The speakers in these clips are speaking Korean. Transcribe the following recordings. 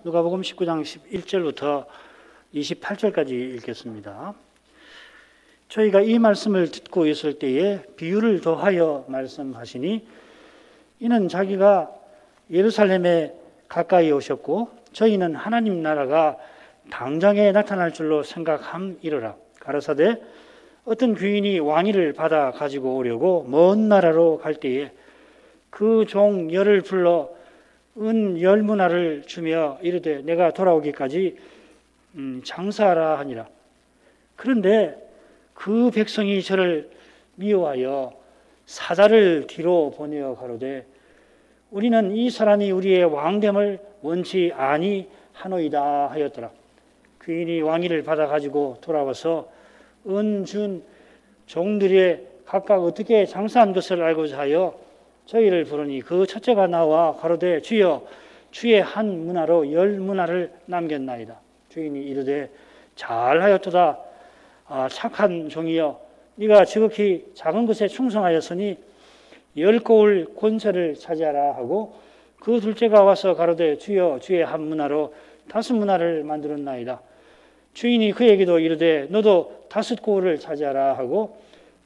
누가복음 19장 11절부터 28절까지 읽겠습니다. 저희가 이 말씀을 듣고 있을 때에 비유를 더하여 말씀하시니 이는 자기가 예루살렘에 가까이 오셨고 저희는 하나님 나라가 당장에 나타날 줄로 생각함이러라. 가라사대 어떤 귀인이 왕위를 받아 가지고 오려고 먼 나라로 갈 때에 그 종 열을 불러 은 10문화를 주며 이르되 내가 돌아오기까지 장사하라 하니라. 그런데 그 백성이 저를 미워하여 사자를 뒤로 보내어 가로되 우리는 이 사람이 우리의 왕됨을 원치 아니하노이다 하였더라. 귀인이 왕위를 받아 가지고 돌아와서 은 준 종들의 각각 어떻게 장사한 것을 알고자 하여 저희를 부르니 그 첫째가 나와 가로되 주여 주의 한 문화로 10문화를 남겼나이다. 주인이 이르되 잘하였도다. 착한 종이여 네가 지극히 작은 것에 충성하였으니 10고을 권세를 차지하라 하고 그 둘째가 와서 가로되 주여 주의 한 문화로 5문화를 만들었나이다. 주인이 그에게도 이르되 너도 5고을을 차지하라 하고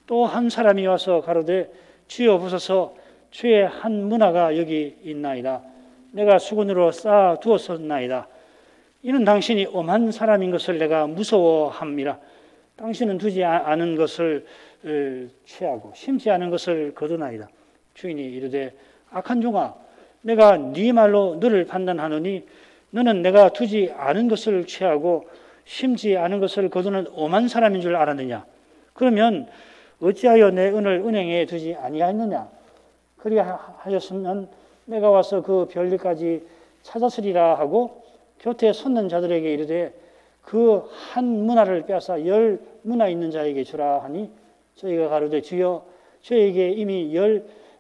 또 한 사람이 와서 가로되 주여 보소서 주의 한 문화가 여기 있나이다. 내가 수건으로 쌓아 두었었나이다. 이는 당신이 엄한 사람인 것을 내가 무서워함이라. 당신은 두지 않은 것을 취하고 심지 않은 것을 거두나이다. 주인이 이르되 악한 종아 내가 네 말로 너를 판단하노니 너는 내가 두지 않은 것을 취하고 심지 않은 것을 거두는 엄한 사람인 줄 알았느냐. 그러면 어찌하여 내 은을 은행에 두지 아니하였느냐. 그리하였으면 내가 와서 그 별일까지 찾았으리라 하고 곁에 섰는 자들에게 이르되 그 한 문화를 빼앗아 10문화 있는 자에게 주라 하니 저희가 가로되 주여 저에게 이미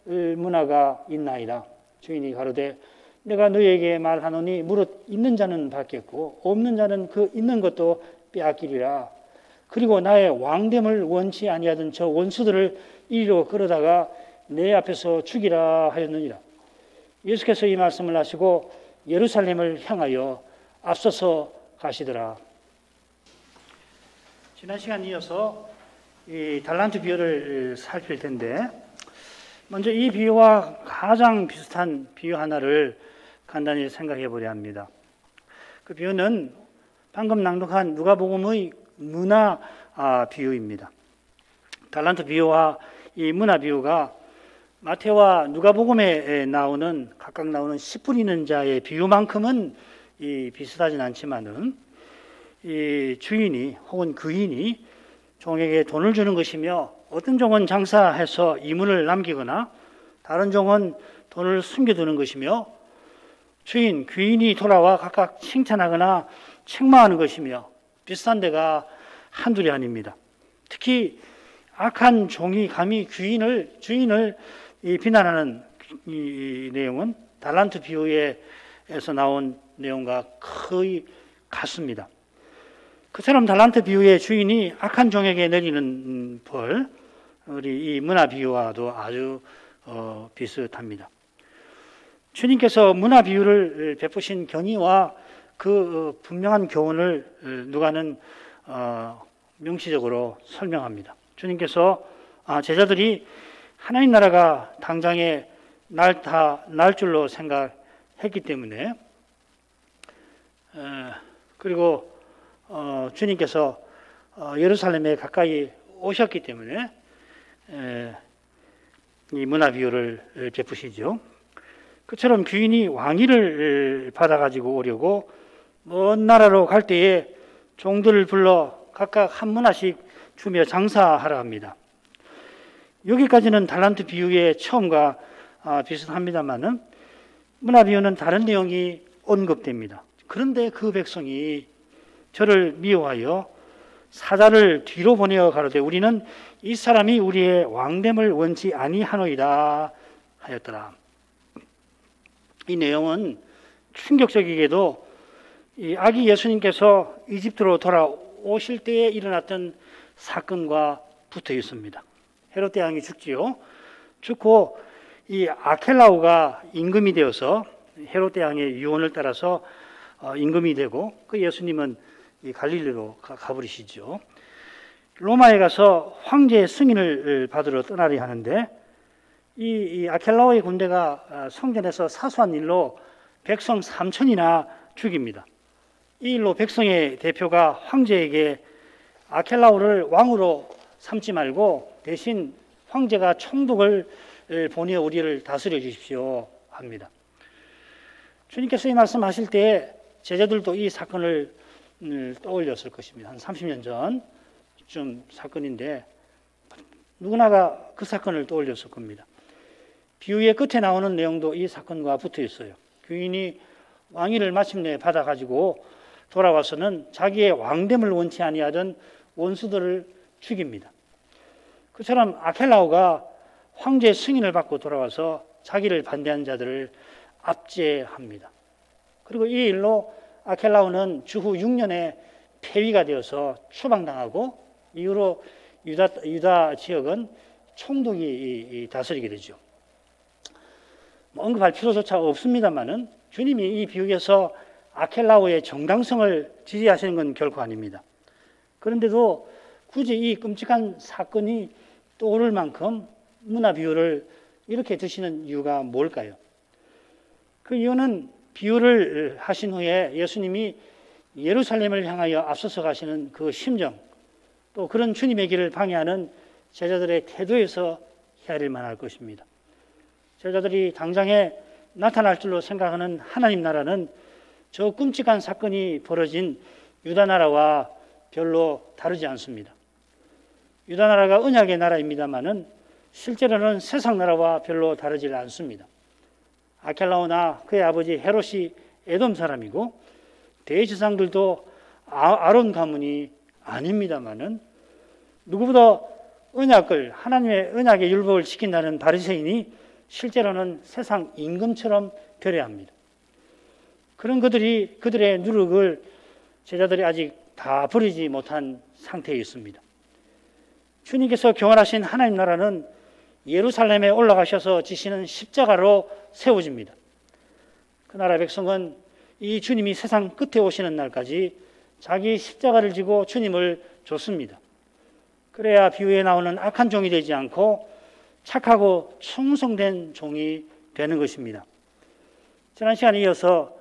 10문화가 있나이다. 주인이 가로되 내가 너에게 말하노니 무릇 있는 자는 받겠고 없는 자는 그 있는 것도 빼앗기리라. 그리고 나의 왕됨을 원치 아니하던 저 원수들을 이리로 끌어다가 내 앞에서 죽이라 하였느니라. 예수께서 이 말씀을 하시고 예루살렘을 향하여 앞서서 가시더라. 지난 시간 이어서 이 달란트 비유를 살필 텐데 먼저 이 비유와 가장 비슷한 비유 하나를 간단히 생각해 보려 합니다. 그 비유는 방금 낭독한 누가복음의 문화 비유입니다. 달란트 비유와 이 문화 비유가 마태와 누가복음에 나오는 각각 나오는 씨 뿌리는 자의 비유만큼은 비슷하진 않지만은 이 주인이 혹은 귀인이 종에게 돈을 주는 것이며 어떤 종은 장사해서 이문을 남기거나 다른 종은 돈을 숨겨두는 것이며 귀인이 돌아와 각각 칭찬하거나 책망하는 것이며 비슷한 데가 한둘이 아닙니다. 특히 악한 종이 감히 주인을 비난하는 이 내용은 달란트 비유에서 나온 내용과 거의 같습니다. 그처럼 달란트 비유의 주인이 악한 종에게 내리는 벌, 우리 이 문화 비유와도 아주 비슷합니다. 주님께서 문화 비유를 베푸신 경위와 그 분명한 교훈을 누가는 명시적으로 설명합니다. 주님께서 제자들이 하나님 나라가 당장에 날 줄로 생각했기 때문에 그리고 주님께서 예루살렘에 가까이 오셨기 때문에 이 문화 비유를 베푸시죠. 그처럼 귀인이 왕위를 받아가지고 오려고 먼 나라로 갈 때에 종들을 불러 각각 한 문화씩 주며 장사하라 합니다. 여기까지는 달란트 비유의 처음과 비슷합니다만은 문화 비유는 다른 내용이 언급됩니다. 그런데 그 백성이 저를 미워하여 사자를 뒤로 보내어 가로되 우리는 이 사람이 우리의 왕됨을 원치 아니하노이다 하였더라. 이 내용은 충격적이게도 이 아기 예수님께서 이집트로 돌아오실 때에 일어났던 사건과 붙어 있습니다. 헤롯 대왕이 죽지요. 죽고 이 아켈라오가 임금이 되어서 헤롯 왕의 유언을 따라서 임금이 되고 그 예수님은 이 갈릴리로 가버리시죠. 로마에 가서 황제의 승인을 받으러 떠나려 하는데 이 아켈라오의 군대가 성전에서 사소한 일로 백성 3천이나 죽입니다. 이 일로 백성의 대표가 황제에게 아켈라오를 왕으로 삼지 말고 대신 황제가 총독을 보내어 우리를 다스려 주십시오 합니다. 주님께서 이 말씀하실 때 제자들도 이 사건을 떠올렸을 것입니다. 한 30년 전쯤 사건인데 누구나가 그 사건을 떠올렸을 겁니다. 비유의 끝에 나오는 내용도 이 사건과 붙어 있어요. 귀인이 왕위를 마침내 받아가지고 돌아와서는 자기의 왕됨을 원치 아니하던 원수들을 죽입니다. 그처럼 아켈라오가 황제의 승인을 받고 돌아와서 자기를 반대한 자들을 압제합니다. 그리고 이 일로 아켈라오는 주후 6년에 폐위가 되어서 추방당하고 이후로 유다 지역은 총독이 다스리게 되죠. 언급할 필요조차 없습니다만은 주님이 이 비유에서 아켈라오의 정당성을 지지하시는 건 결코 아닙니다. 그런데도 굳이 이 끔찍한 사건이 떠오를 만큼 문화 비유를 이렇게 드시는 이유가 뭘까요? 그 이유는 비유를 하신 후에 예수님이 예루살렘을 향하여 앞서서 가시는 그 심정, 또 그런 주님의 길을 방해하는 제자들의 태도에서 헤아릴 만할 것입니다. 제자들이 당장에 나타날 줄로 생각하는 하나님 나라는 저 끔찍한 사건이 벌어진 유다 나라와 별로 다르지 않습니다. 유다 나라가 언약의 나라입니다만은 실제로는 세상 나라와 별로 다르지 않습니다. 아켈라오나 그의 아버지 헤롯이 에돔 사람이고 대제사장들도 아론 가문이 아닙니다만은 누구보다 하나님의 언약의 율법을 지킨다는 바리새인이 실제로는 세상 임금처럼 되려야 합니다. 그런 그들의 누룩을 제자들이 아직 다 버리지 못한 상태에 있습니다. 주님께서 교환하신 하나님 나라는 예루살렘에 올라가셔서 지시는 십자가로 세워집니다. 그 나라 백성은 이 주님이 세상 끝에 오시는 날까지 자기 십자가를 지고 주님을 좇습니다. 그래야 비유에 나오는 악한 종이 되지 않고 착하고 충성된 종이 되는 것입니다. 지난 시간에 이어서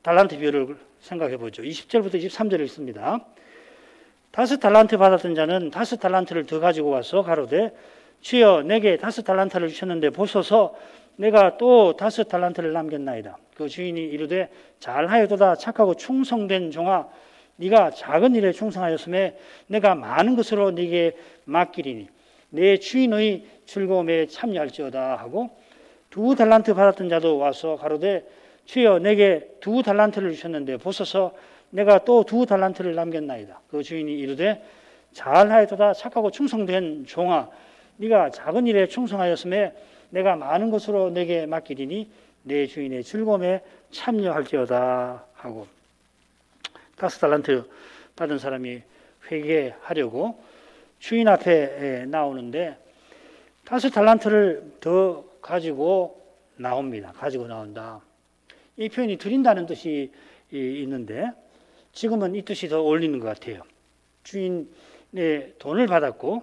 달란트 비유를 생각해 보죠. 20절부터 23절을 읽습니다. 5달란트 받았던 자는 5달란트를 더 가지고 와서 가로되 주여 내게 5달란트를 주셨는데 보소서 내가 또 5달란트를 남겼나이다. 그 주인이 이르되 잘하여도다 착하고 충성된 종아 네가 작은 일에 충성하였음에 내가 많은 것으로 네게 맡기리니 내 주인의 즐거움에 참여할지어다 하고 2달란트 받았던 자도 와서 가로되 주여 내게 2달란트를 주셨는데 보소서 내가 또 2달란트를 남겼나이다. 그 주인이 이르되 잘하여도다 착하고 충성된 종아 네가 작은 일에 충성하였음에 내가 많은 것으로 내게 맡기리니 내 주인의 즐거움에 참여할지어다 하고 5달란트 받은 사람이 회개하려고 주인 앞에 나오는데 5달란트를 더 가지고 나옵니다. 가지고 나온다. 이 표현이 드린다는 뜻이 있는데 지금은 이 뜻이 더 어울리는 것 같아요. 주인의 돈을 받았고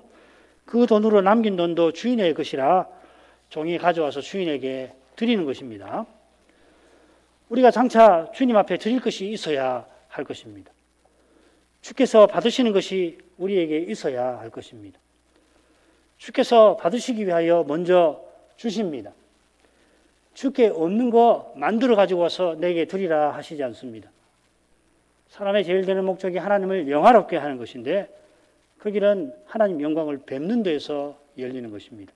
그 돈으로 남긴 돈도 주인의 것이라 종이 가져와서 주인에게 드리는 것입니다. 우리가 장차 주님 앞에 드릴 것이 있어야 할 것입니다. 주께서 받으시는 것이 우리에게 있어야 할 것입니다. 주께서 받으시기 위하여 먼저 주십니다. 주께 없는 거 만들어 가지고 와서 내게 드리라 하시지 않습니다. 사람의 제일 되는 목적이 하나님을 영화롭게 하는 것인데 그 길은 하나님 영광을 뵙는 데에서 열리는 것입니다.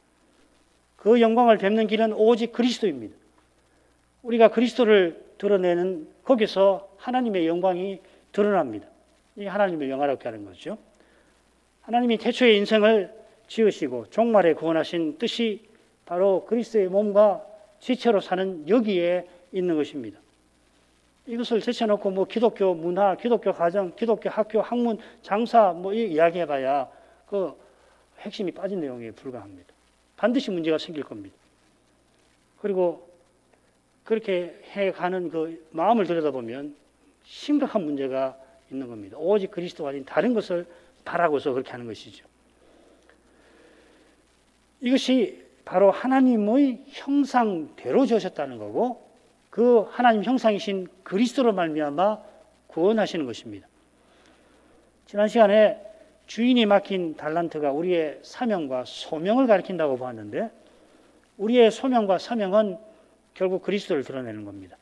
그 영광을 뵙는 길은 오직 그리스도입니다. 우리가 그리스도를 드러내는 거기서 하나님의 영광이 드러납니다. 이 하나님을 영화롭게 하는 거죠. 하나님이 태초의 인생을 지으시고 종말에 구원하신 뜻이 바로 그리스도의 몸과 지체로 사는 여기에 있는 것입니다. 이것을 제쳐놓고 뭐 기독교 문화, 기독교 가정, 기독교 학교, 학문, 장사 뭐 이야기해봐야 그 핵심이 빠진 내용에 불과합니다. 반드시 문제가 생길 겁니다. 그리고 그렇게 해가는 그 마음을 들여다보면 심각한 문제가 있는 겁니다. 오직 그리스도가 아닌 다른 것을 바라고서 그렇게 하는 것이죠. 이것이 바로 하나님의 형상대로 지으셨다는 거고 그 하나님 형상이신 그리스도로 말미암아 구원하시는 것입니다. 지난 시간에 주인이 맡긴 달란트가 우리의 사명과 소명을 가리킨다고 보았는데 우리의 소명과 사명은 결국 그리스도를 드러내는 겁니다.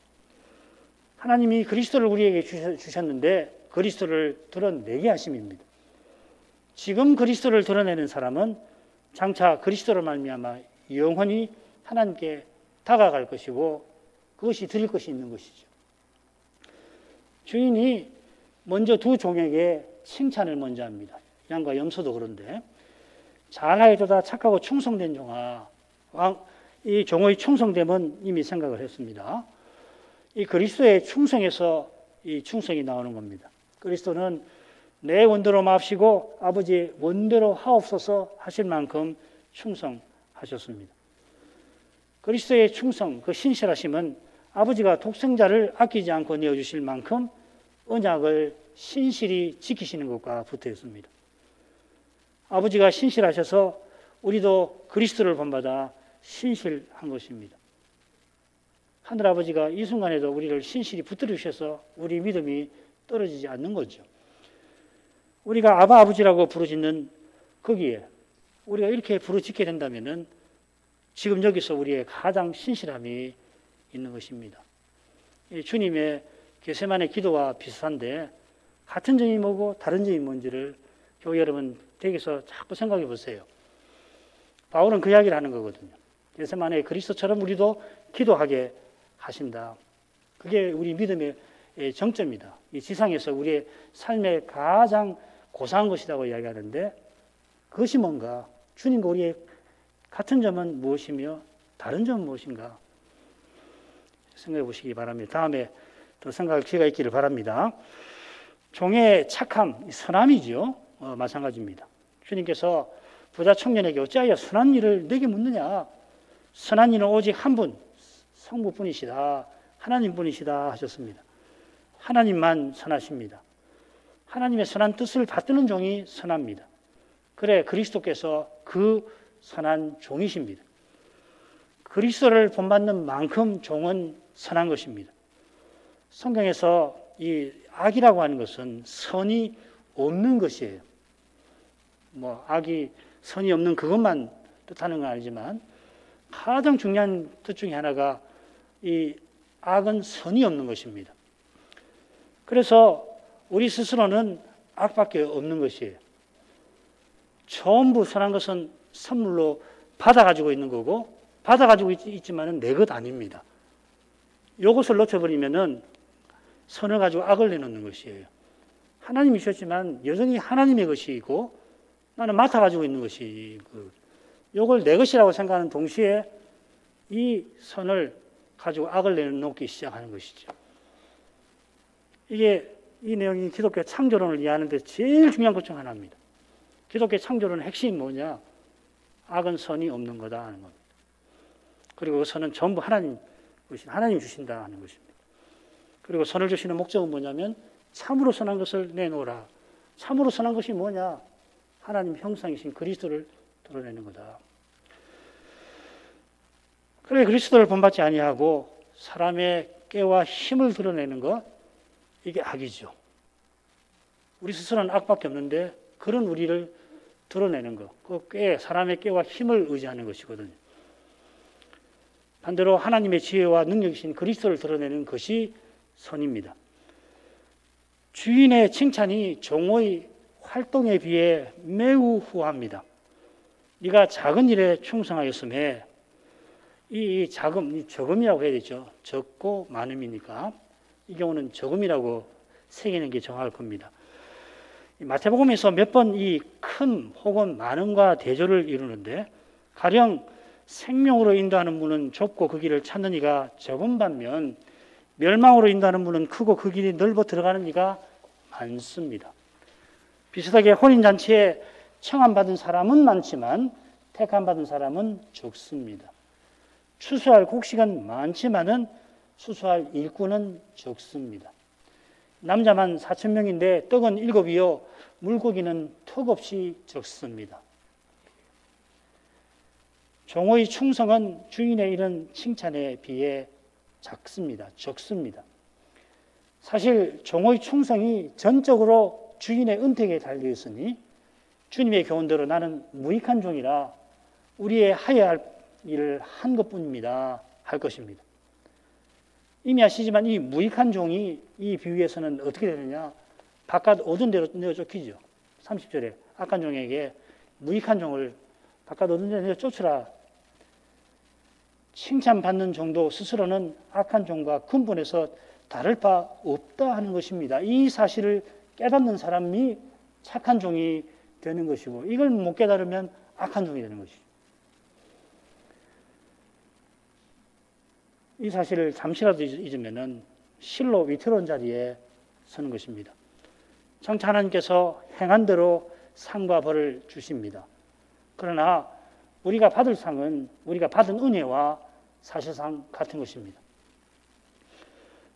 하나님이 그리스도를 우리에게 주셨는데 그리스도를 드러내게 하심입니다. 지금 그리스도를 드러내는 사람은 장차 그리스도로 말미암아 영원히 하나님께 다가갈 것이고 그것이 드릴 것이 있는 것이죠. 주인이 먼저 두 종에게 칭찬을 먼저 합니다. 양과 염소도 그런데 잘하여도다 착하고 충성된 종아. 이 종의 충성됨은 이미 생각을 했습니다. 이 그리스도의 충성에서 이 충성이 나오는 겁니다. 그리스도는 내 원대로 마옵시고 아버지의 원대로 하옵소서 하실 만큼 충성하셨습니다. 그리스도의 충성, 그 신실하심은 아버지가 독생자를 아끼지 않고 내어주실 만큼 언약을 신실히 지키시는 것과 붙어 있습니다. 아버지가 신실하셔서 우리도 그리스도를 본받아 신실한 것입니다. 하늘아버지가 이 순간에도 우리를 신실히 붙들어 주셔서 우리 믿음이 떨어지지 않는 거죠. 우리가 아바 아버지라고 부르짖는 거기에 우리가 이렇게 부르짖게 된다면 지금 여기서 우리의 가장 신실함이 있는 것입니다. 주님의 겟세마네 기도와 비슷한데 같은 점이 뭐고 다른 점이 뭔지를 교회 여러분 댁에서 자꾸 생각해 보세요. 바울은 그 이야기를 하는 거거든요. 겟세마네 그리스도처럼 우리도 기도하게 하신다. 그게 우리 믿음의 정점이다. 이 지상에서 우리의 삶의 가장 고상한 것이라고 이야기하는데 그것이 뭔가? 주님과 우리의 같은 점은 무엇이며 다른 점은 무엇인가? 생각해 보시기 바랍니다. 다음에 또 생각할 기회가 있기를 바랍니다. 종의 착함, 선함이죠. 마찬가지입니다. 주님께서 부자 청년에게 어찌하여 선한 일을 내게 묻느냐? 선한 이는 오직 한 분, 성부뿐이시다. 하나님뿐이시다 하셨습니다. 하나님만 선하십니다. 하나님의 선한 뜻을 받드는 종이 선합니다. 그래 그리스도께서 그 선한 종이십니다. 그리스도를 본받는 만큼 종은 선한 것입니다. 성경에서 이 악이라고 하는 것은 선이 없는 것이에요. 악이 선이 없는 그것만 뜻하는 건 아니지만 가장 중요한 뜻 중에 하나가 이 악은 선이 없는 것입니다. 그래서 우리 스스로는 악밖에 없는 것이에요. 전부 선한 것은 선물로 받아가지고 있는 거고 받아가지고 있지만은 내 것 아닙니다. 이것을 놓쳐버리면은 선을 가지고 악을 내놓는 것이에요. 하나님이 주셨지만 여전히 하나님의 것이고 나는 맡아가지고 있는 것이 이걸 내 것이라고 생각하는 동시에 이 선을 가지고 악을 내놓기 시작하는 것이죠. 이 내용이 기독교 창조론을 이해하는데 제일 중요한 것 중 하나입니다. 기독교 창조론의 핵심이 뭐냐? 악은 선이 없는 거다 하는 겁니다. 그리고 그 선은 전부 하나님 주신다 하는 것입니다. 그리고 선을 주시는 목적은 뭐냐면 참으로 선한 것을 내놓으라. 참으로 선한 것이 뭐냐? 하나님 형상이신 그리스도를 드러내는 거다. 그래 그리스도를 본받지 아니하고 사람의 깨와 힘을 드러내는 것, 이게 악이죠. 우리 스스로는 악밖에 없는데 그런 우리를 드러내는 것, 그 꽤 사람의 깨와 힘을 의지하는 것이거든요. 반대로 하나님의 지혜와 능력이신 그리스도를 드러내는 것이 선입니다. 주인의 칭찬이 종의 활동에 비해 매우 후합니다. 네가 작은 일에 충성하였음에 이 적음이라고 해야 되죠. 적고 많음이니까 이 경우는 적음이라고 새기는 게 정확할 겁니다. 마태복음에서 몇 번 이 큰 혹은 많음과 대조를 이루는데 가령 생명으로 인도하는 문은 좁고 그 길을 찾는 이가 적은 반면 멸망으로 인도하는 문은 크고 그 길이 넓어 들어가는 이가 많습니다. 비슷하게 혼인잔치에 청함받은 사람은 많지만 택함받은 사람은 적습니다. 추수할 곡식은 많지만은 수수할 일꾼은 적습니다. 남자만 4,000명인데 떡은 7이요 물고기는 턱없이 적습니다. 종의 충성은 주인의 이런 칭찬에 비해 작습니다. 적습니다. 사실 종의 충성이 전적으로 주인의 은택에 달려 있으니 주님의 교훈대로 나는 무익한 종이라 우리의 하여야 할 일을 한 것뿐입니다. 할 것입니다. 이미 아시지만 이 무익한 종이 이 비유에서는 어떻게 되느냐? 바깥 어두운 데로 내어 쫓기죠. 30절에 악한 종에게 무익한 종을 바깥 어두운 데로 내어 쫓으라. 칭찬받는 종도 스스로는 악한 종과 근본에서 다를 바 없다 하는 것입니다. 이 사실을 깨닫는 사람이 착한 종이 되는 것이고 이걸 못 깨달으면 악한 종이 되는 것이죠. 이 사실을 잠시라도 잊으면 실로 위태로운 자리에 서는 것입니다. 장차 하나님께서 행한 대로 상과 벌을 주십니다. 그러나 우리가 받을 상은 우리가 받은 은혜와 사실상 같은 것입니다.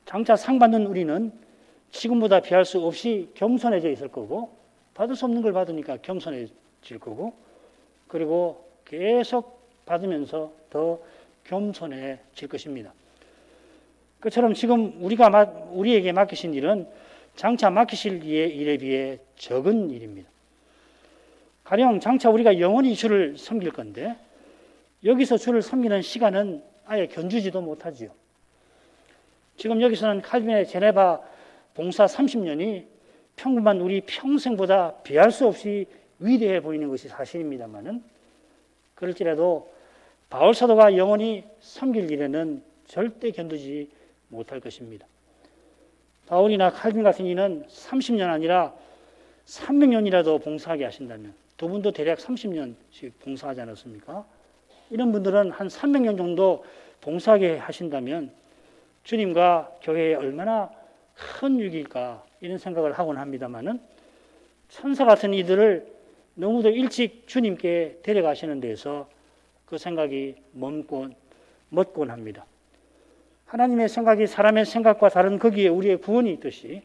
장차 상 받는 우리는 지금보다 비할 수 없이 겸손해져 있을 거고 받을 수 없는 걸 받으니까 겸손해질 거고 그리고 계속 받으면서 더 겸손해질 것입니다. 그처럼 지금 우리에게 맡기신 일은 장차 맡기실 일에 비해 적은 일입니다. 가령 장차 우리가 영원히 주를 섬길 건데 여기서 주를 섬기는 시간은 아예 견주지도 못하지요. 지금 여기서는 칼빈의 제네바 봉사 30년이 평범한 우리 평생보다 비할 수 없이 위대해 보이는 것이 사실입니다만은 그럴지라도 바울 사도가 영원히 섬길 일에는 절대 견디지 못할 것입니다. 바울이나 칼빈 같은 이는 30년 아니라 300년이라도 봉사하게 하신다면 두 분도 대략 30년씩 봉사하지 않았습니까? 이런 분들은 한 300년 정도 봉사하게 하신다면 주님과 교회에 얼마나 큰 유익일까 이런 생각을 하곤 합니다만은 천사 같은 이들을 너무도 일찍 주님께 데려가시는 데서 그 생각이 멎곤 합니다. 하나님의 생각이 사람의 생각과 다른 거기에 우리의 구원이 있듯이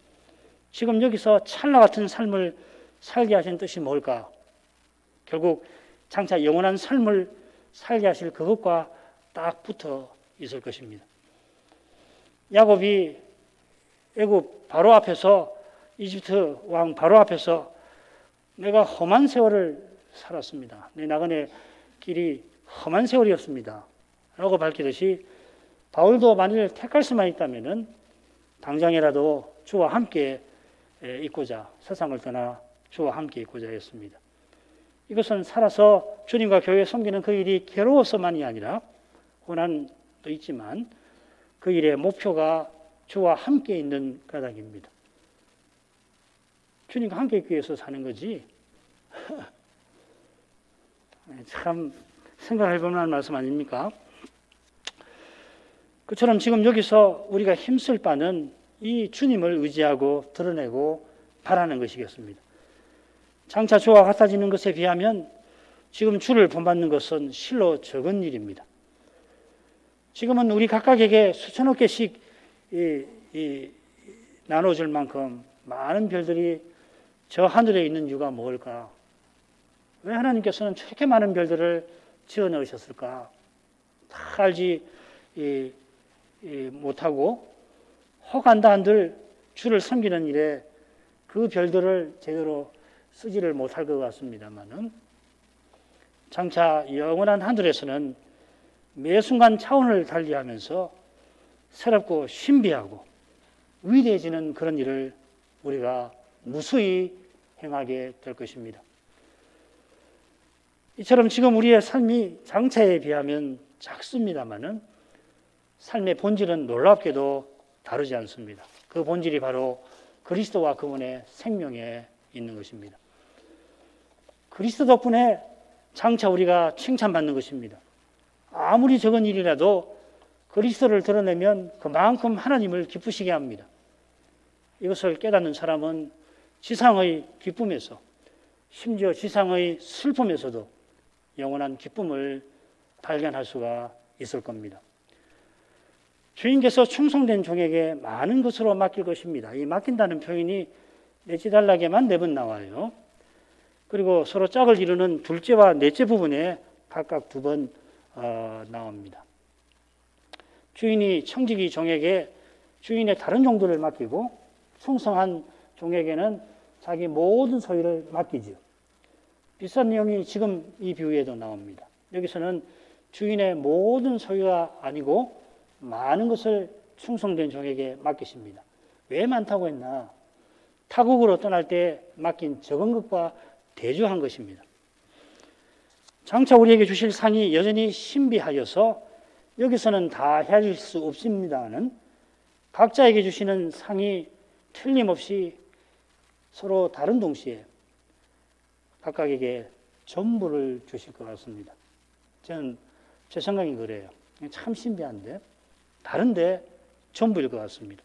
지금 여기서 찰나 같은 삶을 살게 하신 뜻이 뭘까? 결국 장차 영원한 삶을 살게 하실 그것과 딱 붙어 있을 것입니다. 야곱이 애굽 바로 앞에서 이집트 왕 바로 앞에서 내가 험한 세월을 살았습니다. 내 나그네 길이 험한 세월이었습니다. 라고 밝히듯이 바울도 만일 택할 수만 있다면 당장이라도 주와 함께 있고자 세상을 떠나 주와 함께 있고자 했습니다. 이것은 살아서 주님과 교회 섬기는 그 일이 괴로워서만이 아니라 고난도 있지만 그 일의 목표가 주와 함께 있는 까닭입니다. 주님과 함께 있기 위해서 사는 거지. 참 생각해 볼 만한 말씀 아닙니까? 그처럼 지금 여기서 우리가 힘쓸 바는 이 주님을 의지하고 드러내고 바라는 것이겠습니다. 장차 주와 같아지는 것에 비하면 지금 주를 본받는 것은 실로 적은 일입니다. 지금은 우리 각각에게 수천억 개씩 나눠줄 만큼 많은 별들이 저 하늘에 있는 이유가 뭘까? 왜 하나님께서는 저렇게 많은 별들을 지어 넣으셨을까? 다 알지 못하고 혹한다 한들 주를 섬기는 일에 그 별들을 제대로 쓰지를 못할 것 같습니다만은 장차 영원한 하늘에서는 매 순간 차원을 달리하면서 새롭고 신비하고 위대해지는 그런 일을 우리가 무수히 행하게 될 것입니다. 이처럼 지금 우리의 삶이 장차에 비하면 작습니다마는 삶의 본질은 놀랍게도 다르지 않습니다. 그 본질이 바로 그리스도와 그분의 생명에 있는 것입니다. 그리스도 덕분에 장차 우리가 칭찬받는 것입니다. 아무리 적은 일이라도 그리스도를 드러내면 그만큼 하나님을 기쁘시게 합니다. 이것을 깨닫는 사람은 지상의 기쁨에서 심지어 지상의 슬픔에서도 영원한 기쁨을 발견할 수가 있을 겁니다. 주인께서 충성된 종에게 많은 것으로 맡길 것입니다. 이 맡긴다는 표현이 내지달락에만 4번 나와요. 그리고 서로 짝을 이루는 둘째와 넷째 부분에 각각 2번 나옵니다. 주인이 청지기 종에게 주인의 다른 종들을 맡기고 충성한 종에게는 자기 모든 소유를 맡기죠. 비슷한 내용이 지금 이 비유에도 나옵니다. 여기서는 주인의 모든 소유가 아니고 많은 것을 충성된 종에게 맡기십니다. 왜 많다고 했나? 타국으로 떠날 때 맡긴 적은 것과 대조한 것입니다. 장차 우리에게 주실 상이 여전히 신비하여서 여기서는 다 헤아릴 수 없습니다만 각자에게 주시는 상이 틀림없이 서로 다른 동시에 각각에게 전부를 주실 것 같습니다. 저는 제 생각이 그래요. 참 신비한데 다른데 전부일 것 같습니다.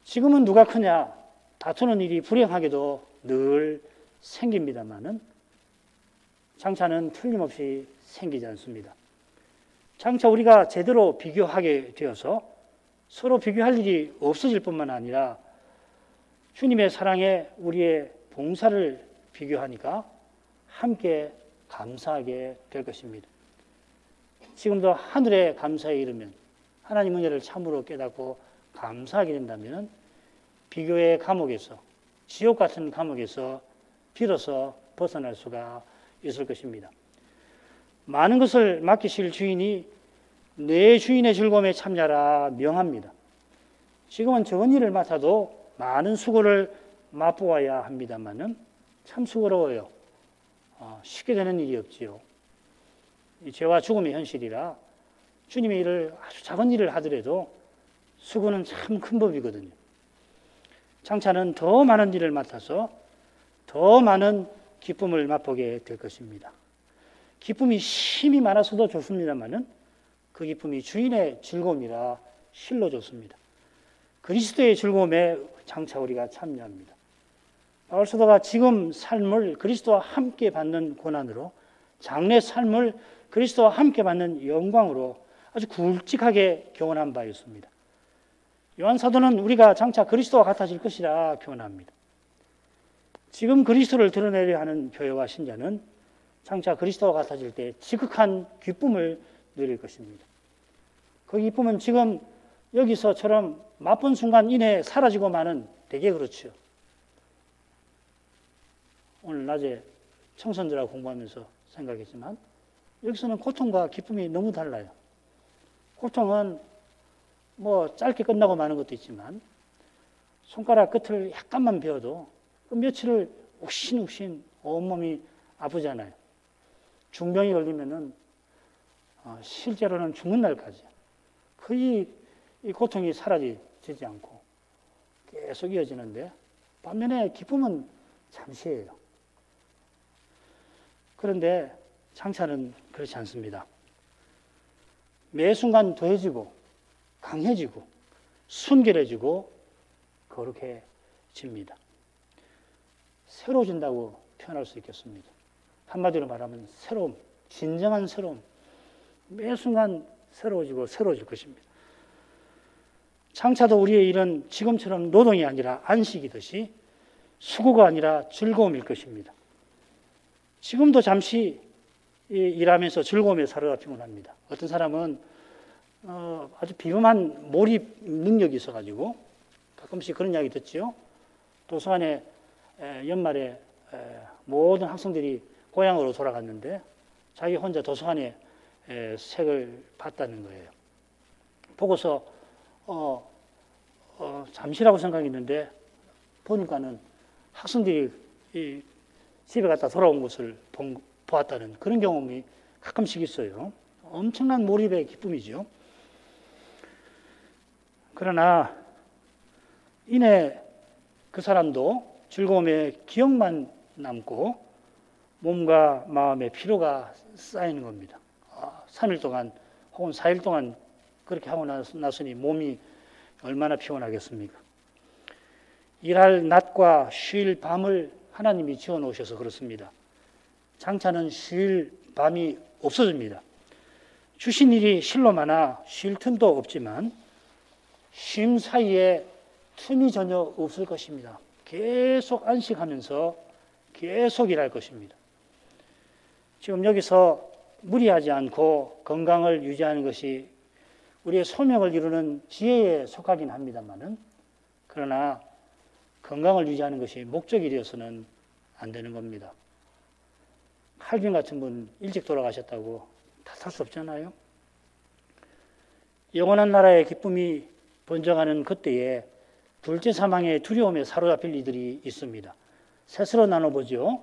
지금은 누가 크냐 다투는 일이 불행하게도 늘 생깁니다만은 장차는 틀림없이 생기지 않습니다. 장차 우리가 제대로 비교하게 되어서 서로 비교할 일이 없어질 뿐만 아니라 주님의 사랑에 우리의 봉사를 비교하니까 함께 감사하게 될 것입니다. 지금도 하늘의 감사에 이르면 하나님 은혜를 참으로 깨닫고 감사하게 된다면 비교의 감옥에서 지옥 같은 감옥에서 비로소 벗어날 수가 있을 것입니다. 많은 것을 맡기실 주인이 내 주인의 즐거움에 참여하라 명합니다. 지금은 적은 일을 맡아도 많은 수고를 맛보아야 합니다만은 참 수고로워요. 쉽게 되는 일이 없지요. 이 죄와 죽음의 현실이라 주님의 일을 아주 작은 일을 하더라도 수고는 참 큰 법이거든요. 장차는 더 많은 일을 맡아서 더 많은 기쁨을 맛보게 될 것입니다. 기쁨이 심히 많아서도 좋습니다만은 그 기쁨이 주인의 즐거움이라 실로 좋습니다. 그리스도의 즐거움에 장차 우리가 참여합니다. 바울 사도가 지금 삶을 그리스도와 함께 받는 고난으로 장래 삶을 그리스도와 함께 받는 영광으로 아주 굵직하게 교훈한 바 있습니다. 요한 사도는 우리가 장차 그리스도와 같아질 것이라 교훈합니다. 지금 그리스도를 드러내려 하는 교회와 신자는 장차 그리스도와 같아질 때 지극한 기쁨을 누릴 것입니다. 그 기쁨은 지금 여기서처럼 맛본 순간 이내에 사라지고 마는 되게 그렇죠. 오늘 낮에 청선들하고 공부하면서 생각했지만 여기서는 고통과 기쁨이 너무 달라요. 고통은 뭐 짧게 끝나고 마는 것도 있지만 손가락 끝을 약간만 베어도 그 며칠을 욱신욱신 온몸이 아프잖아요. 중병이 걸리면은 실제로는 죽는 날까지 거의 이 고통이 사라지지 않고 계속 이어지는데 반면에 기쁨은 잠시예요. 그런데 장차는 그렇지 않습니다. 매 순간 더해지고 강해지고 순결해지고 거룩해집니다. 새로워진다고 표현할 수 있겠습니다. 한마디로 말하면 새로움, 진정한 새로움. 매 순간 새로워지고 새로워질 것입니다. 장차도 우리의 일은 지금처럼 노동이 아니라 안식이듯이 수고가 아니라 즐거움일 것입니다. 지금도 잠시 일하면서 즐거움에 사로잡히곤 합니다. 어떤 사람은 아주 비범한 몰입 능력이 있어가지고 가끔씩 그런 이야기 듣죠. 도서관에 연말에 모든 학생들이 고향으로 돌아갔는데 자기 혼자 도서관에 책을 봤다는 거예요. 보고서 잠시라고 생각했는데 보니까는 학생들이 집에 갔다 돌아온 것을 보았다는 그런 경험이 가끔씩 있어요. 엄청난 몰입의 기쁨이죠. 그러나 이내 그 사람도 즐거움의 기억만 남고 몸과 마음의 피로가 쌓이는 겁니다. 3일 동안 혹은 4일 동안 그렇게 하고 나서니 몸이 얼마나 피곤하겠습니까? 일할 낮과 쉴 밤을 하나님이 지어놓으셔서 그렇습니다. 장차는 쉴 밤이 없어집니다. 주신 일이 실로 많아 쉴 틈도 없지만 쉼 사이에 틈이 전혀 없을 것입니다. 계속 안식하면서 계속 일할 것입니다. 지금 여기서 무리하지 않고 건강을 유지하는 것이 우리의 소명을 이루는 지혜에 속하긴 합니다만은, 그러나 건강을 유지하는 것이 목적이 되어서는 안 되는 겁니다. 칼빈 같은 분 일찍 돌아가셨다고 탓할 수 없잖아요. 영원한 나라의 기쁨이 번져가는 그때에 둘째 사망의 두려움에 사로잡힐 이들이 있습니다. 셋으로 나눠보죠.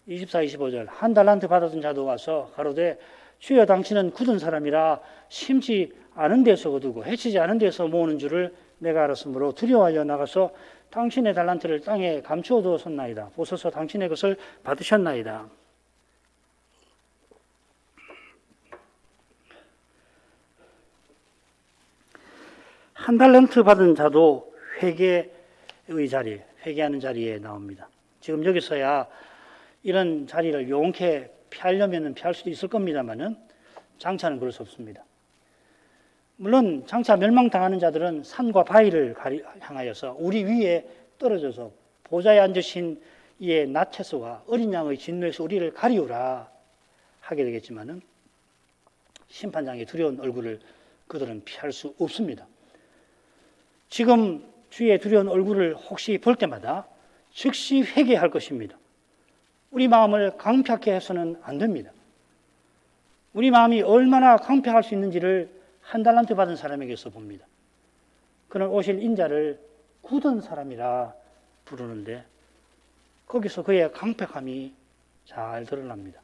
24, 25절. 한 달란트 받았던 자도 와서 가로되 주여 당신은 굳은 사람이라 심지 않은 데서 거두고 해치지 않은 데서 모으는 줄을 내가 알았으므로 두려워하여 나가서 당신의 달란트를 땅에 감추어 두었나이다. 보소서 당신의 것을 받으셨나이다. 한 달란트 받은 자도 회개의 자리, 회개하는 자리에 나옵니다. 지금 여기서야 이런 자리를 용케 피하려면 피할 수도 있을 겁니다만은 장차는 그럴 수 없습니다. 물론 장차 멸망당하는 자들은 산과 바위를 향하여서 우리 위에 떨어져서 보좌에 앉으신 이의 나체소가 어린 양의 진노에서 우리를 가리우라 하게 되겠지만은 심판장의 두려운 얼굴을 그들은 피할 수 없습니다. 지금 주의 두려운 얼굴을 혹시 볼 때마다 즉시 회개할 것입니다. 우리 마음을 강팍해 해서는 안 됩니다. 우리 마음이 얼마나 강팍할 수 있는지를 한 달란트 받은 사람에게서 봅니다. 그는 오실 인자를 굳은 사람이라 부르는데 거기서 그의 강팍함이 잘 드러납니다.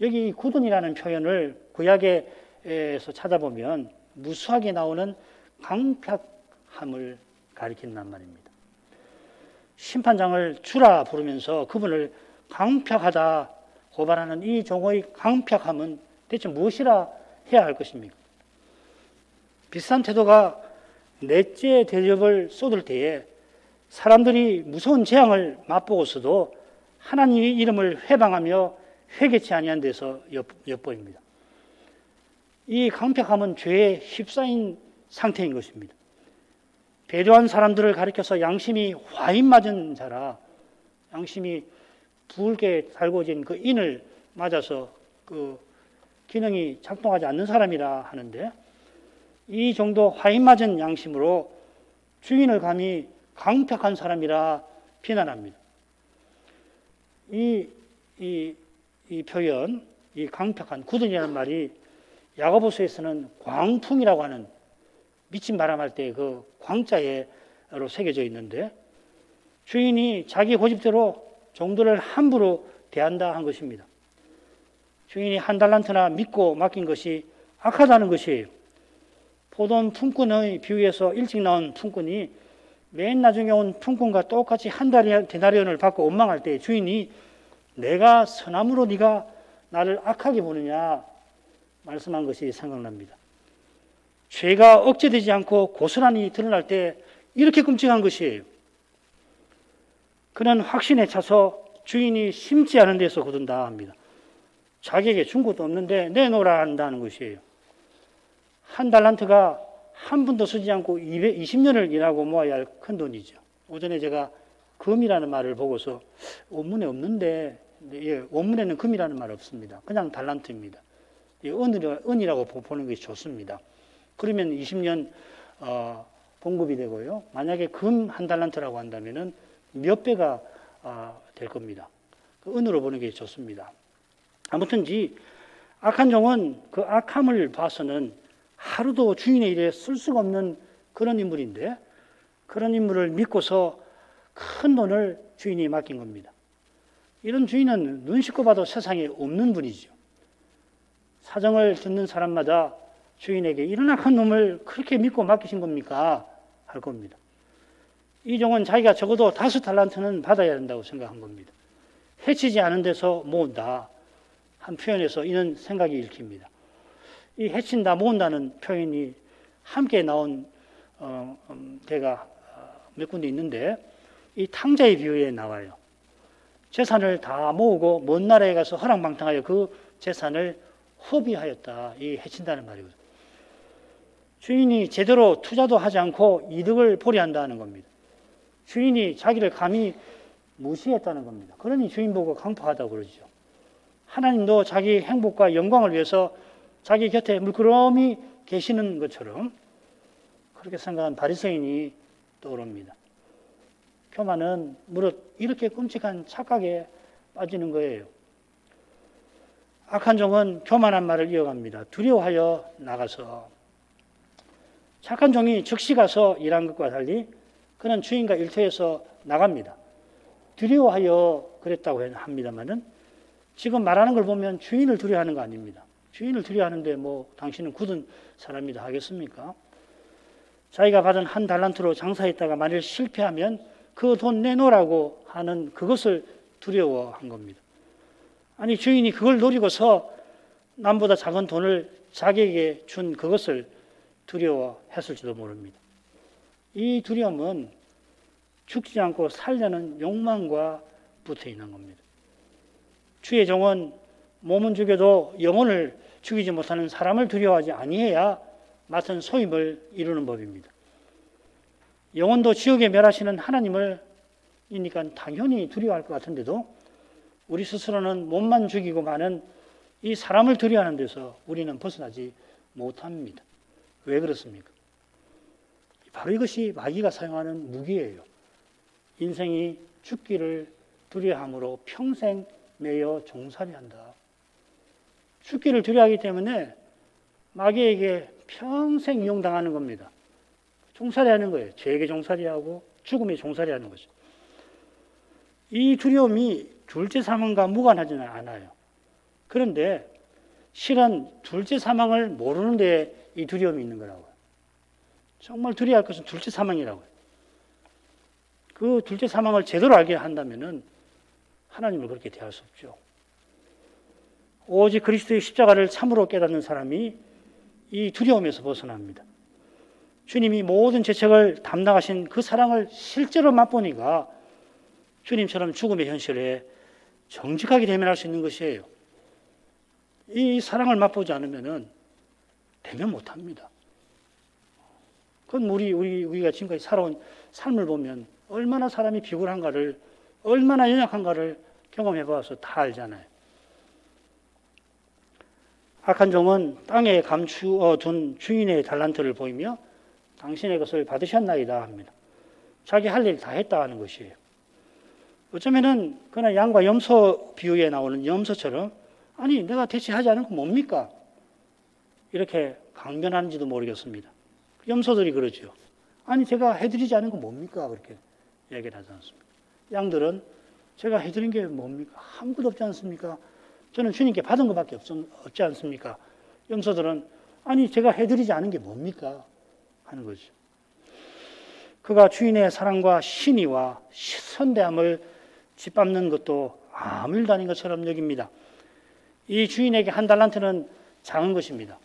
여기 굳은이라는 표현을 구약에서 찾아보면 무수하게 나오는 강팍함을 가리킨단 말입니다. 심판장을 주라 부르면서 그분을 강팍하다 고발하는 이 종의 강팍함은 대체 무엇이라 해야 할 것입니까? 비슷한 태도가 넷째 대접을 쏟을 때에 사람들이 무서운 재앙을 맛보고서도 하나님의 이름을 회방하며 회개치 아니한 데서 엿보입니다. 이 강팍함은 죄에 휩싸인 상태인 것입니다. 배려한 사람들을 가리켜서 양심이 화인 맞은 자라, 양심이 붉게 달궈진 그 인을 맞아서 그 기능이 작동하지 않는 사람이라 하는데, 이 정도 화인 맞은 양심으로 주인을 감히 강팍한 사람이라 비난합니다. 이 표현, 이 강팍한, 굳은이라는 말이 야고보서에서는 광풍이라고 하는 미친 바람할 때 그 광자에로 새겨져 있는데, 주인이 자기 고집대로 종들을 함부로 대한다 한 것입니다. 주인이 한 달란트나 믿고 맡긴 것이 악하다는 것이에요. 포도원 품꾼의 비유에서 일찍 나온 품꾼이 맨 나중에 온 품꾼과 똑같이 한 데나리온을 받고 원망할 때 주인이 내가 선함으로 네가 나를 악하게 보느냐 말씀한 것이 생각납니다. 죄가 억제되지 않고 고스란히 드러날 때 이렇게 끔찍한 것이에요. 그는 확신에 차서 주인이 심지 않은 데서 거둔다 합니다. 자기에게 준 것도 없는데 내놓으라 한다는 것이에요. 한 달란트가 한 푼도 쓰지 않고 220년을 일하고 모아야 할 큰 돈이죠. 오전에 제가 금이라는 말을 보고서 원문에 없는데, 원문에는 금이라는 말 없습니다. 그냥 달란트입니다. 은이라고 보는 것이 좋습니다. 그러면 20년 봉급이 되고요. 만약에 금 한 달란트라고 한다면은 몇 배가 될 겁니다. 은으로 보는 게 좋습니다. 아무튼지 악한 종은 그 악함을 봐서는 하루도 주인의 일에 쓸 수가 없는 그런 인물인데, 그런 인물을 믿고서 큰 돈을 주인이 맡긴 겁니다. 이런 주인은 눈 씻고 봐도 세상에 없는 분이죠. 사정을 듣는 사람마다 주인에게 이런 악한 놈을 그렇게 믿고 맡기신 겁니까? 할 겁니다. 이 종은 자기가 적어도 5달란트는 받아야 된다고 생각한 겁니다. 해치지 않은 데서 모은다 한 표현에서 이런 생각이 읽힙니다. 이 해친다, 모은다는 표현이 함께 나온 데가 몇 군데 있는데, 이 탕자의 비유에 나와요. 재산을 다 모으고 먼 나라에 가서 허랑방탕하여 그 재산을 허비하였다. 이 해친다는 말이거든요. 주인이 제대로 투자도 하지 않고 이득을 보려한다는 겁니다. 주인이 자기를 감히 무시했다는 겁니다. 그러니 주인 보고 강포하다고 그러죠. 하나님도 자기 행복과 영광을 위해서 자기 곁에 물끄러미 계시는 것처럼 그렇게 생각한 바리새인이 떠오릅니다. 교만은 무릇 이렇게 끔찍한 착각에 빠지는 거예요. 악한 종은 교만한 말을 이어갑니다. 두려워하여 나가서. 착한 종이 즉시 가서 일한 것과 달리 그는 주인과 일터에서 나갑니다. 두려워하여 그랬다고 합니다만은 지금 말하는 걸 보면 주인을 두려워하는 거 아닙니다. 주인을 두려워하는데 뭐 당신은 굳은 사람이다 하겠습니까? 자기가 받은 한 달란트로 장사했다가 만일 실패하면 그 돈 내놓으라고 하는 그것을 두려워한 겁니다. 아니 주인이 그걸 노리고서 남보다 작은 돈을 자기에게 준 그것을 두려워했을지도 모릅니다. 이 두려움은 죽지 않고 살려는 욕망과 붙어 있는 겁니다. 주의 종은 몸은 죽여도 영혼을 죽이지 못하는 사람을 두려워하지 아니해야 맡은 소임을 이루는 법입니다. 영혼도 지옥에 멸하시는 하나님을 이니까 당연히 두려워할 것 같은데도 우리 스스로는 몸만 죽이고 마는 이 사람을 두려워하는 데서 우리는 벗어나지 못합니다. 왜 그렇습니까? 바로 이것이 마귀가 사용하는 무기예요. 인생이 죽기를 두려워함으로 평생 매여 종살이한다. 죽기를 두려워하기 때문에 마귀에게 평생 이용당하는 겁니다. 종살이하는 거예요. 죄에게 종살이하고 죽음에 종살이하는 거죠. 이 두려움이 둘째 사망과 무관하지는 않아요. 그런데 실은 둘째 사망을 모르는 데 이 두려움이 있는 거라고요. 정말 두려워할 것은 둘째 사망이라고요. 그 둘째 사망을 제대로 알게 한다면은 하나님을 그렇게 대할 수 없죠. 오직 그리스도의 십자가를 참으로 깨닫는 사람이 이 두려움에서 벗어납니다. 주님이 모든 죄책을 담당하신 그 사랑을 실제로 맛보니까 주님처럼 죽음의 현실에 정직하게 대면할 수 있는 것이에요. 이 사랑을 맛보지 않으면은 대면 못합니다. 그건 우리가 지금까지 살아온 삶을 보면 얼마나 사람이 비굴한가를, 얼마나 연약한가를 경험해 봐서 다 알잖아요. 악한 종은 땅에 감추어 둔 주인의 달란트를 보이며 당신의 것을 받으셨나이다 합니다. 자기 할 일 다 했다 하는 것이에요. 어쩌면은 그냥 양과 염소 비유에 나오는 염소처럼 아니 내가 대체 하지 않은 건 뭡니까? 이렇게 강변하는지도 모르겠습니다. 염소들이 그러죠. 아니 제가 해드리지 않은 건 뭡니까? 그렇게 얘기를 하지 않습니까? 양들은 제가 해드린 게 뭡니까? 아무것도 없지 않습니까? 저는 주님께 받은 것밖에 없지 않습니까? 염소들은 아니 제가 해드리지 않은 게 뭡니까? 하는 거죠. 그가 주인의 사랑과 신의와 선대함을 짓밟는 것도 아무 일도 아닌 것처럼 여깁니다. 이 주인에게 한 달란트는 작은 것입니다.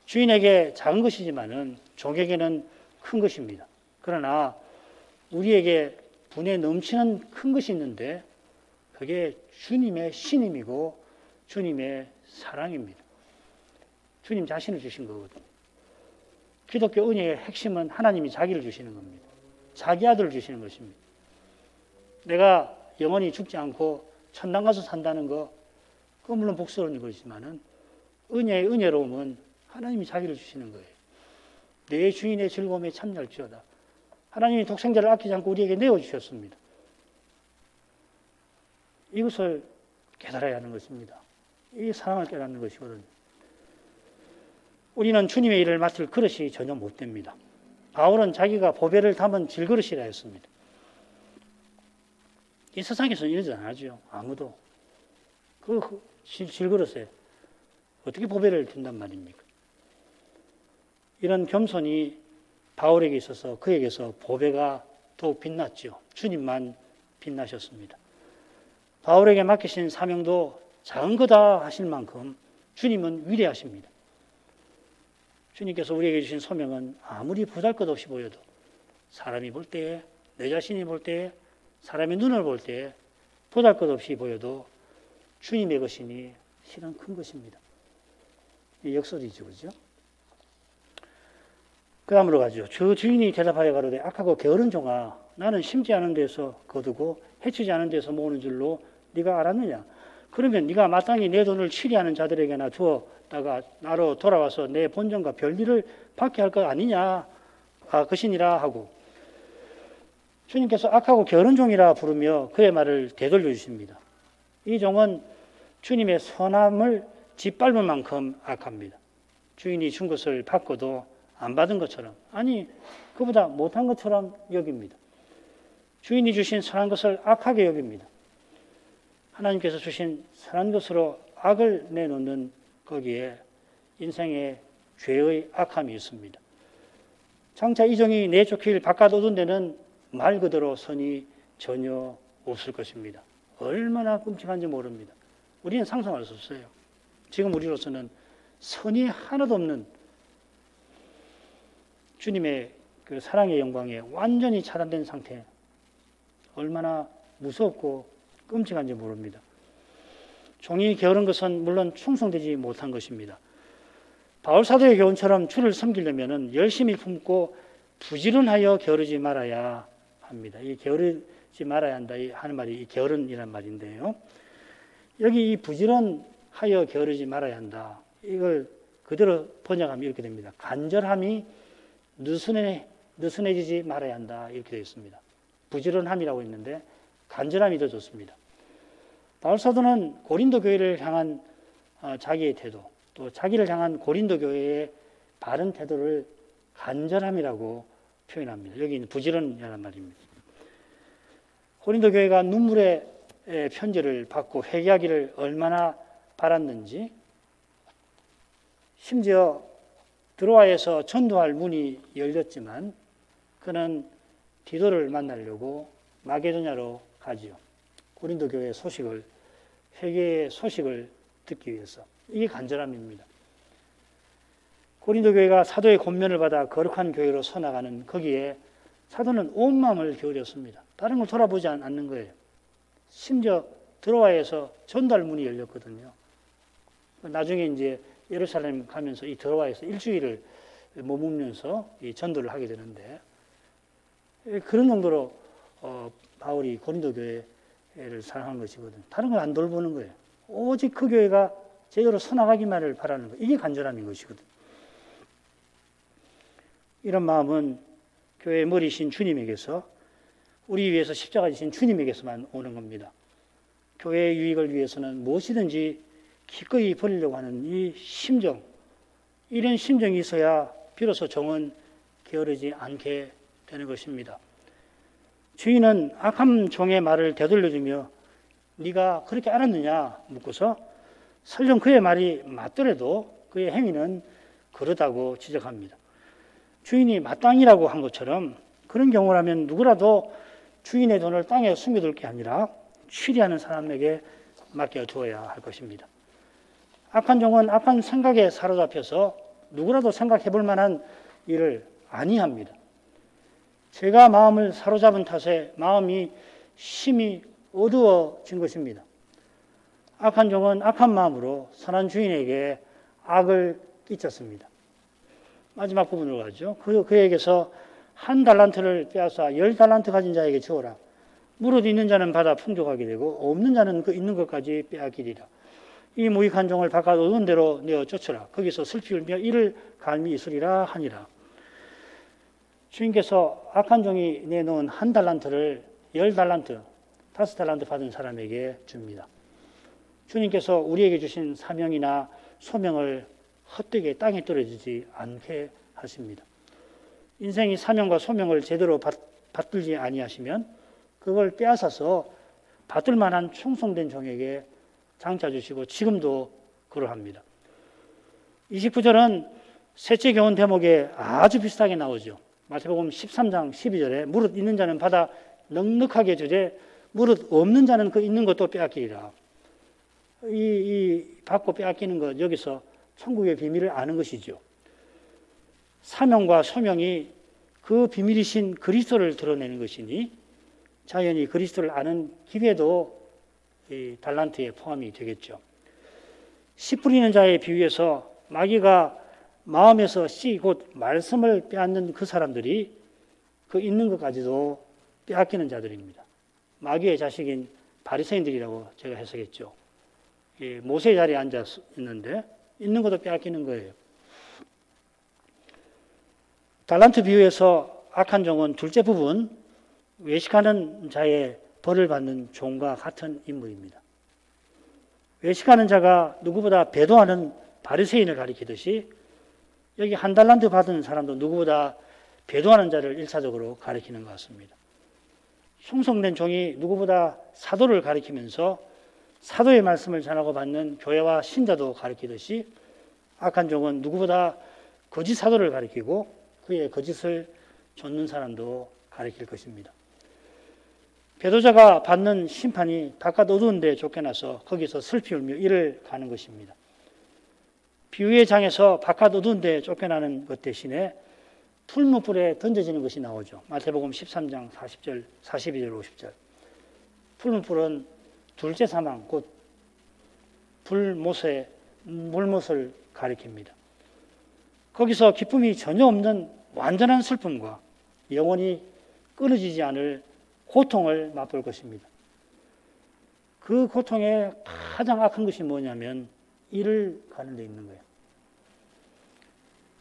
주인에게 작은 것이지만은 종에게는 큰 것입니다. 그러나 우리에게 분에 넘치는 큰 것이 있는데 그게 주님의 신임이고 주님의 사랑입니다. 주님 자신을 주신 거거든요. 기독교 은혜의 핵심은 하나님이 자기를 주시는 겁니다. 자기 아들을 주시는 것입니다. 내가 영원히 죽지 않고 천당 가서 산다는 거, 그건 물론 복스러운 것이지만은 은혜의 은혜로움은 하나님이 자기를 주시는 거예요. 내 주인의 즐거움에 참여할지어다. 하나님이 독생자를 아끼지 않고 우리에게 내어주셨습니다. 이것을 깨달아야 하는 것입니다. 이 사랑을 깨닫는 것이거든요. 우리는 주님의 일을 맡을 그릇이 전혀 못 됩니다. 바울은 자기가 보배를 담은 질그릇이라 했습니다. 이 세상에서는 이러지 않죠. 아무도. 그 질그릇에 어떻게 보배를 든단 말입니까? 이런 겸손이 바울에게 있어서 그에게서 보배가 더욱 빛났죠. 주님만 빛나셨습니다. 바울에게 맡기신 사명도 작은 거다 하실 만큼 주님은 위대하십니다. 주님께서 우리에게 주신 소명은 아무리 보잘것없이 보여도 사람이 볼 때에, 내 자신이 볼 때에, 사람의 눈을 볼 때에 보잘것없이 보여도 주님의 것이니 실은 큰 것입니다. 이 역설이죠, 그죠? 그 다음으로 가죠. 저 주인이 대답하여 가로되 악하고 게으른 종아, 나는 심지 않은 데서 거두고 해치지 않은 데서 모으는 줄로 네가 알았느냐? 그러면 네가 마땅히 내 돈을 취리하는 자들에게나 주었다가 나로 돌아와서 내 본전과 별일을 받게 할 것 아니냐? 것이니라 하고, 주님께서 악하고 게으른 종이라 부르며 그의 말을 되돌려 주십니다. 이 종은 주님의 선함을 짓밟을 만큼 악합니다. 주인이 준 것을 받고도 안 받은 것처럼, 아니 그보다 못한 것처럼 여깁니다. 주인이 주신 선한 것을 악하게 여깁니다. 하나님께서 주신 선한 것으로 악을 내놓는 거기에 인생의 죄의 악함이 있습니다. 장차 이 종이 내쫓길 바깥 얻은 데는 말 그대로 선이 전혀 없을 것입니다. 얼마나 끔찍한지 모릅니다. 우리는 상상할 수 없어요. 지금 우리로서는 선이 하나도 없는 주님의 그 사랑의 영광에 완전히 차단된 상태, 얼마나 무섭고 끔찍한지 모릅니다. 종이 게으른 것은 물론 충성되지 못한 것입니다. 바울 사도의 교훈처럼 주를 섬기려면 열심히 품고 부지런하여 게으르지 말아야 합니다. 이 게으르지 말아야 한다 하는 말이 이 게으른이란 말인데요. 여기 이 부지런하여 게으르지 말아야 한다. 이걸 그대로 번역하면 이렇게 됩니다. 간절함이 느슨해지지 말아야 한다. 이렇게 되어 있습니다. 부지런함이라고 있는데 간절함이 더 좋습니다. 바울 사도는 고린도 교회를 향한 자기의 태도, 또 자기를 향한 고린도 교회의 바른 태도를 간절함이라고 표현합니다. 여기는 부지런이라는 말입니다. 고린도 교회가 눈물의 편지를 받고 회개하기를 얼마나 바랐는지, 심지어 드로아에서 전도할 문이 열렸지만 그는 디도를 만나려고 마게도냐로 가지요. 고린도 교회의 소식을, 회개의 소식을 듣기 위해서. 이게 간절함입니다. 고린도 교회가 사도의 권면을 받아 거룩한 교회로 서나가는 거기에 사도는 온 마음을 기울였습니다. 다른 걸 돌아보지 않는 거예요. 심지어 드로아에서 전도할 문이 열렸거든요. 나중에 이제 예루살렘 가면서 이 드로아에서 일주일을 머물면서 이 전도를 하게 되는데, 그런 정도로 바울이 고린도 교회를 사랑한 것이거든요. 다른 걸 안 돌보는 거예요. 오직 그 교회가 제대로 서나가기만을 바라는 거예요. 이게 간절함인 것이거든요. 이런 마음은 교회의 머리신 주님에게서, 우리 위해서 십자가 지신 주님에게서만 오는 겁니다. 교회의 유익을 위해서는 무엇이든지 기꺼이 버리려고 하는 이 심정, 이런 심정이 있어야 비로소 종은 게으르지 않게 되는 것입니다. 주인은 악한 종의 말을 되돌려주며 네가 그렇게 알았느냐 묻고서 설령 그의 말이 맞더라도 그의 행위는 그러다고 지적합니다. 주인이 마땅이라고 한 것처럼 그런 경우라면 누구라도 주인의 돈을 땅에 숨겨둘 게 아니라 취리하는 사람에게 맡겨두어야 할 것입니다. 악한 종은 악한 생각에 사로잡혀서 누구라도 생각해볼 만한 일을 아니합니다. 죄가 마음을 사로잡은 탓에 마음이 심히 어두워진 것입니다. 악한 종은 악한 마음으로 선한 주인에게 악을 끼쳤습니다. 마지막 부분으로 가죠. 그에게서 1달란트를 빼앗아 10달란트 가진 자에게 주어라. 무릇 있는 자는 받아 풍족하게 되고 없는 자는 그 있는 것까지 빼앗기리라. 이 무익한 종을 바깥 얻은 대로 내어 쫓으라. 거기서 슬피 울며 이를 갈미 있으리라 하니라. 주인께서 악한 종이 내놓은 1달란트를 10달란트, 5달란트 받은 사람에게 줍니다. 주님께서 우리에게 주신 사명이나 소명을 헛되게 땅에 떨어지지 않게 하십니다. 인생이 사명과 소명을 제대로 받들지 아니하시면 그걸 빼앗아서 받을 만한 충성된 종에게 장차 주시고 지금도 그러합니다. 29절은 셋째 교훈 대목에 아주 비슷하게 나오죠. 마태복음 13장 12절에 무릇 있는 자는 받아 넉넉하게 주되 무릇 없는 자는 그 있는 것도 빼앗기리라. 이 받고 빼앗기는 것, 여기서 천국의 비밀을 아는 것이죠. 사명과 소명이 그 비밀이신 그리스도를 드러내는 것이니 자연히 그리스도를 아는 기회도 이 달란트에 포함이 되겠죠. 씨 뿌리는 자의 비유에서 마귀가 마음에서 씨 곧 말씀을 빼앗는 그 사람들이 그 있는 것까지도 빼앗기는 자들입니다. 마귀의 자식인 바리새인들이라고 제가 해석했죠. 모세의 자리에 앉아 있는데 있는 것도 빼앗기는 거예요. 달란트 비유에서 악한 종은 둘째 부분 외식하는 자의 벌을 받는 종과 같은 인물입니다. 외식하는 자가 누구보다 배도하는 바리새인을 가리키듯이 여기 한 달란트 받은 사람도 누구보다 배도하는 자를 일차적으로 가리키는 것 같습니다. 충성된 종이 누구보다 사도를 가리키면서 사도의 말씀을 전하고 받는 교회와 신자도 가리키듯이 악한 종은 누구보다 거짓 사도를 가리키고 그의 거짓을 좇는 사람도 가리킬 것입니다. 배도자가 받는 심판이 바깥 어두운 데 쫓겨나서 거기서 슬피 울며 이를 가는 것입니다. 비유의 장에서 바깥 어두운 데 쫓겨나는 것 대신에 풀무불에 던져지는 것이 나오죠. 마태복음 13장 40절, 42절, 50절. 풀무불은 둘째 사망, 곧 불못을 가리킵니다. 거기서 기쁨이 전혀 없는 완전한 슬픔과 영원히 끊어지지 않을 고통을 맛볼 것입니다. 그 고통의 가장 악한 것이 뭐냐면 이를 가는 데 있는 거예요.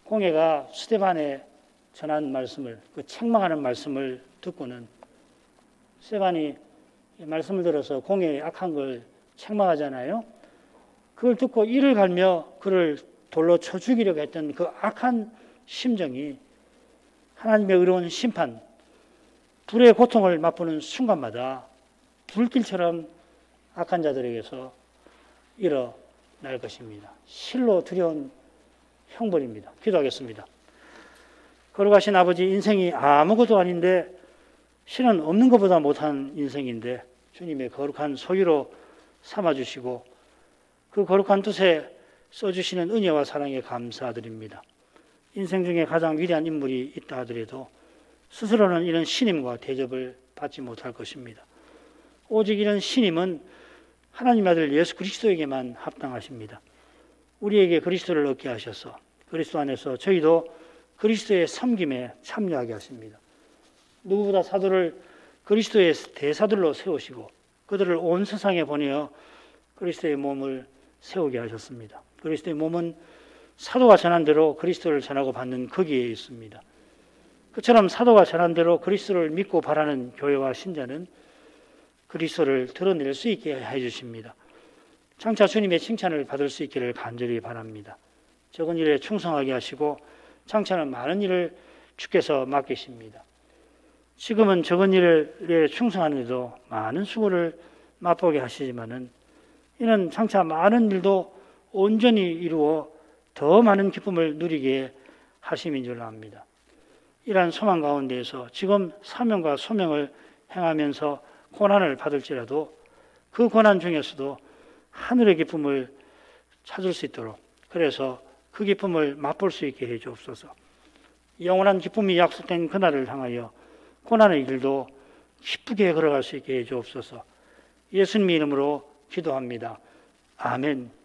공회가 스데반에 전한 말씀을, 그 책망하는 말씀을 듣고는 스데반이 말씀을 들어서 공회의 악한 걸 책망하잖아요. 그걸 듣고 이를 갈며 그를 돌로 쳐 죽이려고 했던 그 악한 심정이 하나님의 의로운 심판, 불의 고통을 맛보는 순간마다 불길처럼 악한 자들에게서 일어날 것입니다. 실로 두려운 형벌입니다. 기도하겠습니다. 거룩하신 아버지, 인생이 아무것도 아닌데 실은 없는 것보다 못한 인생인데 주님의 거룩한 소유로 삼아주시고 그 거룩한 뜻에 써주시는 은혜와 사랑에 감사드립니다. 인생 중에 가장 위대한 인물이 있다 하더라도 스스로는 이런 신임과 대접을 받지 못할 것입니다. 오직 이런 신임은 하나님의 아들 예수 그리스도에게만 합당하십니다. 우리에게 그리스도를 얻게 하셔서 그리스도 안에서 저희도 그리스도의 섬김에 참여하게 하십니다. 누구보다 사도를 그리스도의 대사들로 세우시고 그들을 온 세상에 보내어 그리스도의 몸을 세우게 하셨습니다. 그리스도의 몸은 사도가 전한 대로 그리스도를 전하고 받는 거기에 있습니다. 그처럼 사도가 전한 대로 그리스도를 믿고 바라는 교회와 신자는 그리스도를 드러낼 수 있게 해주십니다. 장차 주님의 칭찬을 받을 수 있기를 간절히 바랍니다. 적은 일에 충성하게 하시고 장차는 많은 일을 주께서 맡기십니다. 지금은 적은 일에 충성하는데도 많은 수고를 맛보게 하시지만은 이는 장차 많은 일도 온전히 이루어 더 많은 기쁨을 누리게 하심인 줄 압니다. 이러한 소망 가운데에서 지금 사명과 소명을 행하면서 고난을 받을지라도 그 고난 중에서도 하늘의 기쁨을 찾을 수 있도록 그래서 그 기쁨을 맛볼 수 있게 해 주옵소서. 영원한 기쁨이 약속된 그날을 향하여 고난의 길도 기쁘게 걸어갈 수 있게 해 주옵소서. 예수님의 이름으로 기도합니다. 아멘.